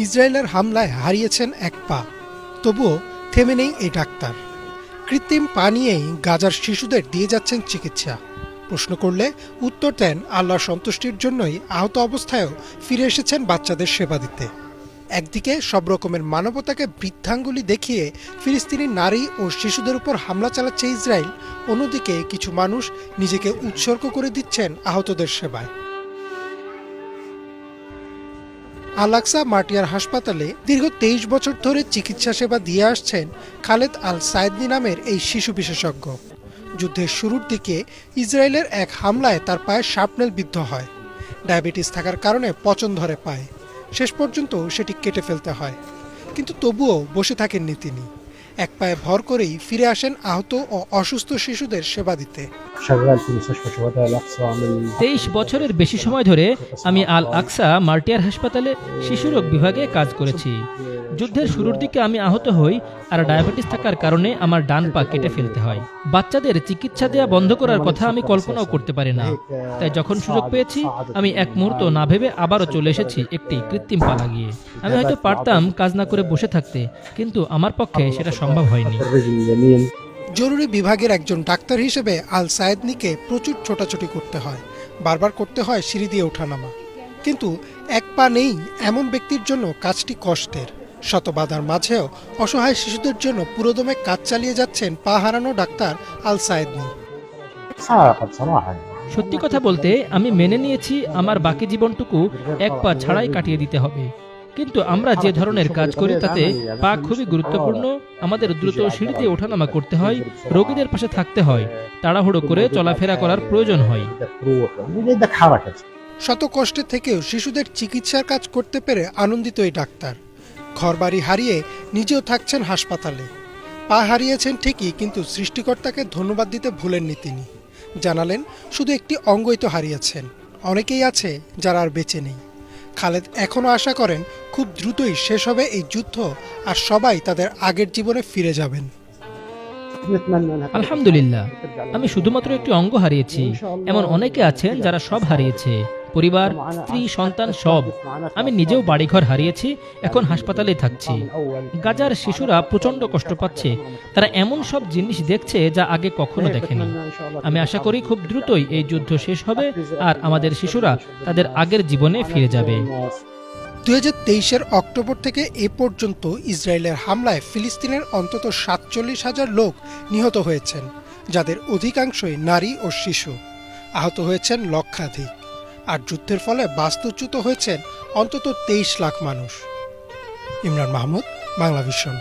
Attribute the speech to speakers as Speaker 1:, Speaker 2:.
Speaker 1: ইসরায়েলের হামলায় হারিয়েছেন এক পা, তবুও থেমে নেই এই ডাক্তার। কৃত্রিম পা নিয়েই গাজার শিশুদের দিয়ে যাচ্ছেন চিকিৎসা। প্রশ্ন করলে উত্তর দেন আল্লাহর সন্তুষ্টির জন্যই আহত অবস্থায়ও ফিরে এসেছেন বাচ্চাদের সেবা দিতে। একদিকে সব রকমের মানবতাকে বৃদ্ধাঙ্গুলি দেখিয়ে ফিলিস্তিনি নারী ও শিশুদের উপর হামলা চালাচ্ছে ইসরায়েল, অন্যদিকে কিছু মানুষ নিজেকে উৎসর্গ করে দিচ্ছেন আহতদের সেবায়। আল আকসা মার্টিয়ার হাসপাতালে দীর্ঘ 23 বছর ধরে চিকিৎসা সেবা দিয়ে আসছেন খালেদ আল সায়েদনি নামের এই শিশু বিশেষজ্ঞ। যুদ্ধের শুরুর দিকে ইসরায়েলের এক হামলায় তার পায়ে শার্পনেল বিদ্ধ হয়। ডায়াবেটিস থাকার কারণে পচন ধরে পায়ে, শেষ পর্যন্ত সেটি কেটে ফেলতে হয়। কিন্তু তবুও বসে থাকেননি তিনি। এক পায়ে ভর করেই ফিরে আসেন আহত ও অসুস্থ শিশুদের সেবা দিতে।
Speaker 2: 23 বছরের বেশি সময় ধরে আমি আল আকসা মার্টিয়ার হাসপাতালে শিশুরোগ বিভাগে কাজ করেছি। যুদ্ধের শুরুর দিকে আমি আহত হই আর ডায়াবেটিস থাকার কারণে আমার ডান পা কেটে ফেলতে হয়। বাচ্চাদের চিকিৎসা দেওয়া বন্ধ করার কথা আমি কল্পনাও করতে পারি না। তাই যখন সুযোগ পেয়েছি আমি এক মুহূর্ত না ভেবে আবারও চলে এসেছি একটি কৃত্রিম পা লাগিয়ে। আমি হয়তো পারতাম কাজ না করে বসে থাকতে, কিন্তু আমার পক্ষে সেটা সম্ভব হয়নি।
Speaker 1: জরুরি বিভাগের একজন ডাক্তার হিসেবে আল সায়েদনিকে প্রচুর ছোটাছুটি করতে হয়, বারবার করতে হয় সিঁড়ি দিয়ে ওঠানামা। কিন্তু এক পা নেই এমন ব্যক্তির জন্য কাজটি কষ্টের। শত বাধার মাঝেও অসহায় শিশুদের জন্য পুরোদমে কাজ চালিয়ে যাচ্ছেন পা হারানো ডাক্তার আল সায়েদনি।
Speaker 2: সত্যি কথা বলতে আমি মেনে নিয়েছি আমার বাকি জীবনটুকু এক পা ছাড়াই কাটিয়ে দিতে হবে। কিন্তু আমরা যে ধরনের কাজ করি তাতে পা খুবই গুরুত্বপূর্ণ। আমাদের দ্রুত সিঁড়িতে ওঠানামা করতে হয়, রোগীদের পাশে থাকতে হয়, তাড়াহুড়ো করে চলাফেরা করার প্রয়োজন হয়।
Speaker 1: শত কষ্টে থেকেও শিশুদের চিকিৎসার কাজ করতে পেরে আনন্দিত এই ডাক্তার। ঘরবাড়ি হারিয়ে নিজেও থাকছেন হাসপাতালে। পা হারিয়েছেন ঠিকই, কিন্তু সৃষ্টিকর্তাকে ধন্যবাদ দিতে ভুলেননি তিনি। জানালেন শুধু একটি অঙ্গই তো হারিয়েছেন, অনেকেই আছে যারা আর বেঁচে নেই। খালেদ এখনও আশা করেন খুব দ্রুতই শেষ হবে এই যুদ্ধ আর সবাই তাদের আগের জীবনে ফিরে যাবেন।
Speaker 2: আলহামদুলিল্লাহ, আমি শুধুমাত্র একটি অঙ্গ হারিয়েছি, এমন অনেকে আছেন যারা সব হারিয়েছে, পরিবার, স্ত্রী, সন্তান সব। আমি নিজেও বাড়িঘর হারিয়েছি, এখন হাসপাতালে থাকছি। গাজার শিশুরা প্রচন্ড কষ্ট পাচ্ছে, তারা এমন সব জিনিস দেখছে যা আগে কখনো দেখেনি। আমি আশা করি খুব দ্রুতই এই যুদ্ধ শেষ হবে আর আমাদের শিশুরা তাদের আগের জীবনে ফিরে যাবে।
Speaker 1: 2023-এর অক্টোবর থেকে এ পর্যন্ত ইসরায়েলের হামলায় ফিলিস্তিনের অন্তত 47,000 লোক নিহত হয়েছেন, যাদের অধিকাংশই নারী ও শিশু। আহত হয়েছেন লক্ষাধিক। আর যুদ্ধের ফলে বাস্তুচ্যুত হয়েছেন অন্তত 23 লাখ মানুষ। ইমরান মাহমুদ, বাংলা ভিশন।